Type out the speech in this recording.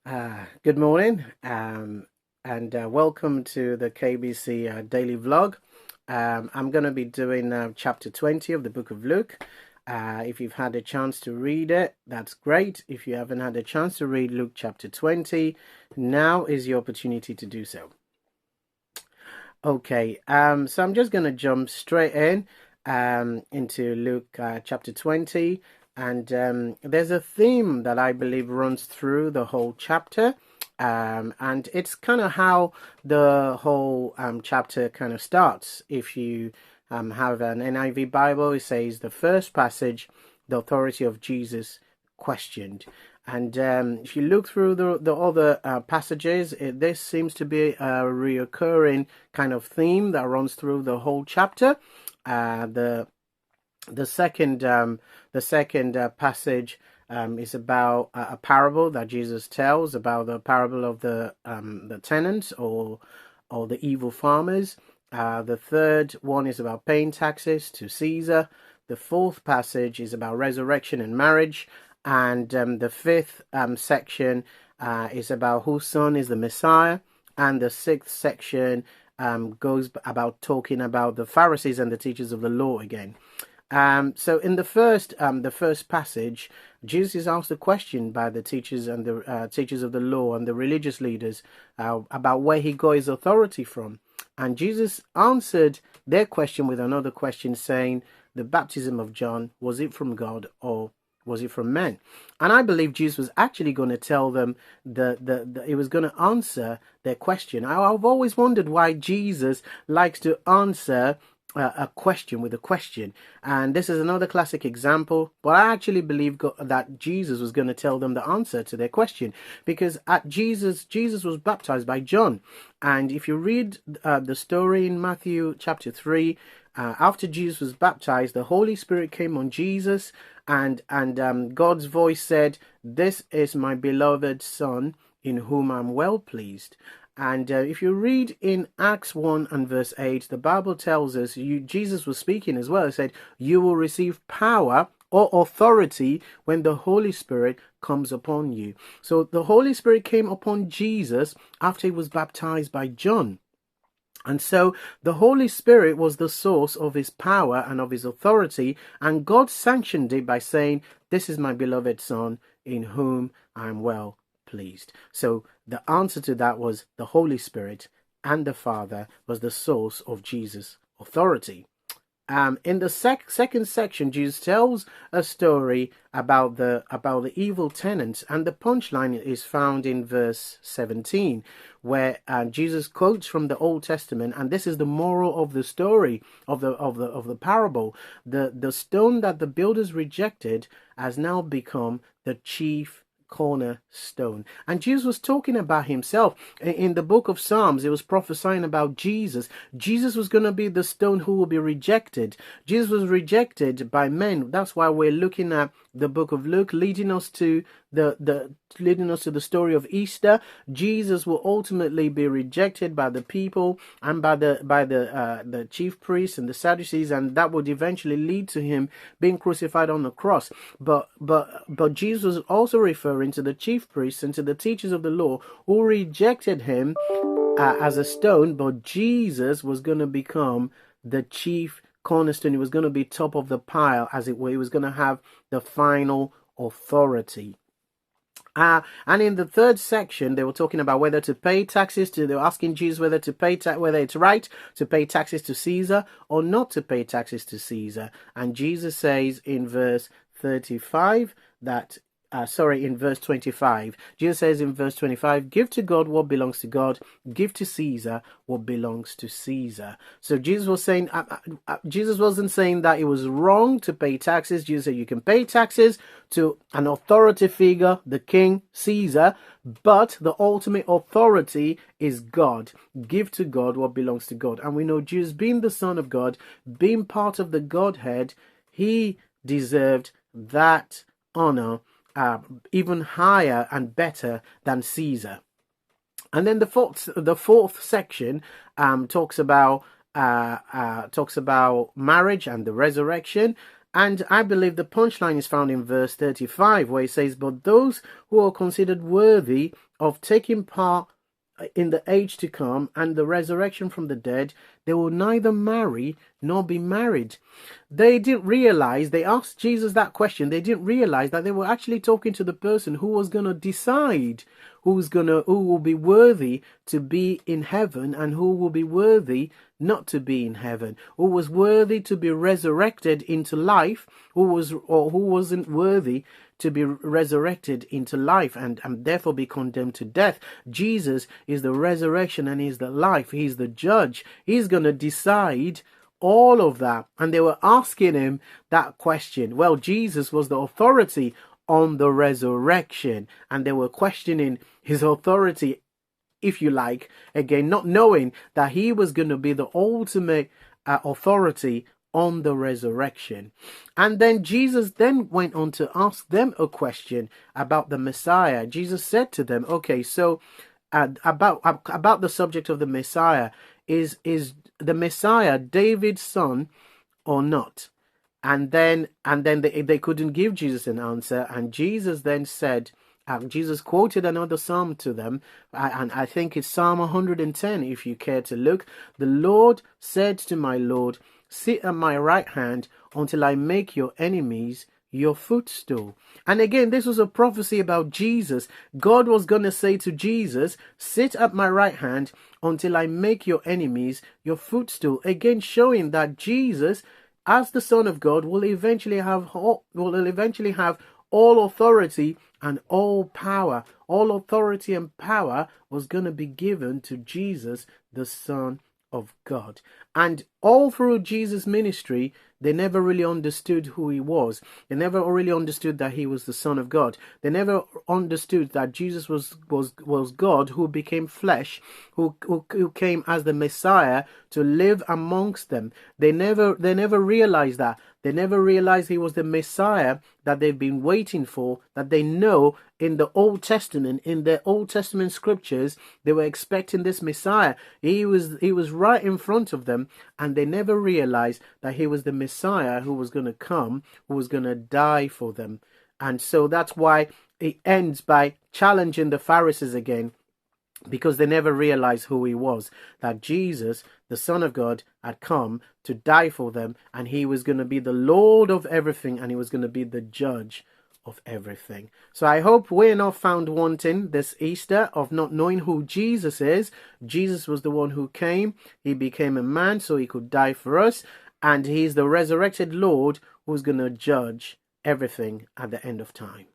Good morning, and welcome to the KBC Daily Vlog. I'm going to be doing chapter 20 of the book of Luke. If you've had a chance to read it, that's great. If you haven't had a chance to read Luke chapter 20, now is your opportunity to do so. Okay, so I'm just going to jump straight in into Luke chapter 20. And there's a theme that I believe runs through the whole chapter. And it's kind of how the whole chapter kind of starts. If you have an NIV Bible, it says the first passage, the authority of Jesus questioned. And if you look through the other passages, this seems to be a reoccurring kind of theme that runs through the whole chapter. The second passage is about a parable that Jesus tells about the parable of the tenants or the evil farmers. The third one is about paying taxes to Caesar. The fourth passage is about resurrection and marriage. And the fifth section is about whose son is the Messiah. And the sixth section goes about talking about the Pharisees and the teachers of the law again. So in the first passage, Jesus is asked a question by the teachers and the teachers of the law and the religious leaders about where he got his authority from. And Jesus answered their question with another question saying, the baptism of John, was it from God or was it from men? And I believe Jesus was actually going to tell them he was going to answer their question. I've always wondered why Jesus likes to answer a question with a question, and this is another classic example. But I actually believe that Jesus was going to tell them the answer to their question, because Jesus was baptized by John, and if you read the story in Matthew chapter 3, after Jesus was baptized, the Holy Spirit came on Jesus, and God's voice said, "This is my beloved Son, in whom I'm well pleased." And if you read in Acts 1 and verse 8, the Bible tells us, Jesus was speaking as well. He said, you will receive power or authority when the Holy Spirit comes upon you. So the Holy Spirit came upon Jesus after he was baptized by John. And so the Holy Spirit was the source of his power and of his authority. And God sanctioned it by saying, this is my beloved Son, in whom I am well pleased. So the answer to that was the Holy Spirit and the Father was the source of Jesus' authority. In the second section, Jesus tells a story about the evil tenants, and the punchline is found in verse 17, where Jesus quotes from the Old Testament, and this is the moral of the story of the parable. The stone that the builders rejected has now become the chief cornerstone. And Jesus was talking about himself. In the book of Psalms, it was prophesying about Jesus. Jesus was going to be the stone who will be rejected. Jesus was rejected by men. That's why we're looking at the book of Luke, leading us to the story of Easter. Jesus will ultimately be rejected by the people and by the chief priests and the Sadducees, and that would eventually lead to him being crucified on the cross. But Jesus was also referring to the chief priests and to the teachers of the law who rejected him as a stone, but Jesus was going to become the chief cornerstone. He was going to be top of the pile, as it were. He was going to have the final authority. And in the third section, they were talking about whether to pay taxes they were asking Jesus whether it's right to pay taxes to Caesar or not to pay taxes to Caesar. And Jesus says in verse 35 that in verse 25, Jesus says in verse 25, give to God what belongs to God, give to Caesar what belongs to Caesar. So Jesus was saying, Jesus wasn't saying that it was wrong to pay taxes. Jesus said you can pay taxes to an authority figure, the king, Caesar, but the ultimate authority is God. Give to God what belongs to God. And we know Jesus, being the Son of God, being part of the Godhead, he deserved that honor even higher and better than Caesar. And then the fourth section talks about marriage and the resurrection. And I believe the punchline is found in verse 35, where it says, "But those who are considered worthy of taking part in the age to come and the resurrection from the dead, they will neither marry nor be married." They didn't realize, they asked Jesus that question, they didn't realize that they were actually talking to the person who was going to decide who will be worthy to be in heaven and who will be worthy not to be in heaven, who was worthy to be resurrected into life, who wasn't worthy to be resurrected into life and therefore be condemned to death. Jesus is the resurrection and he's the life. He's the judge. He's going to decide all of that. And they were asking him that question. Well, Jesus was the authority on the resurrection, and they were questioning his authority, if you like, again, not knowing that he was going to be the ultimate authority on the resurrection. And then Jesus then went on to ask them a question about the Messiah. Jesus said to them, okay, so about the subject of the Messiah, is the Messiah David's son or not? And then they couldn't give Jesus an answer, and Jesus then said, Jesus quoted another psalm to them, and I think it's Psalm 110 if you care to look. "The Lord said to my Lord, sit at my right hand until I make your enemies your footstool." And again, this was a prophecy about Jesus. God was going to say to Jesus, sit at my right hand until I make your enemies your footstool. Again, showing that Jesus, as the Son of God, will eventually have all authority and all power. All authority and power was going to be given to Jesus, the Son of God. And all through Jesus' ministry, they never really understood who he was. They never really understood that he was the Son of God. They never understood that Jesus was God who became flesh, who came as the Messiah to live amongst them. They never realized that. They never realized he was the Messiah that they've been waiting for, that they know in the Old Testament, in the Old Testament scriptures, they were expecting this Messiah. He was right in front of them, and they never realized that he was the Messiah who was going to come, who was going to die for them. And so that's why it ends by challenging the Pharisees again, because they never realized who he was, that Jesus, the Son of God, had come to die for them, and he was going to be the Lord of everything, and he was going to be the judge of everything. So I hope we're not found wanting this Easter of not knowing who Jesus is. Jesus was the one who came. He became a man so he could die for us, and he's the resurrected Lord who's going to judge everything at the end of time.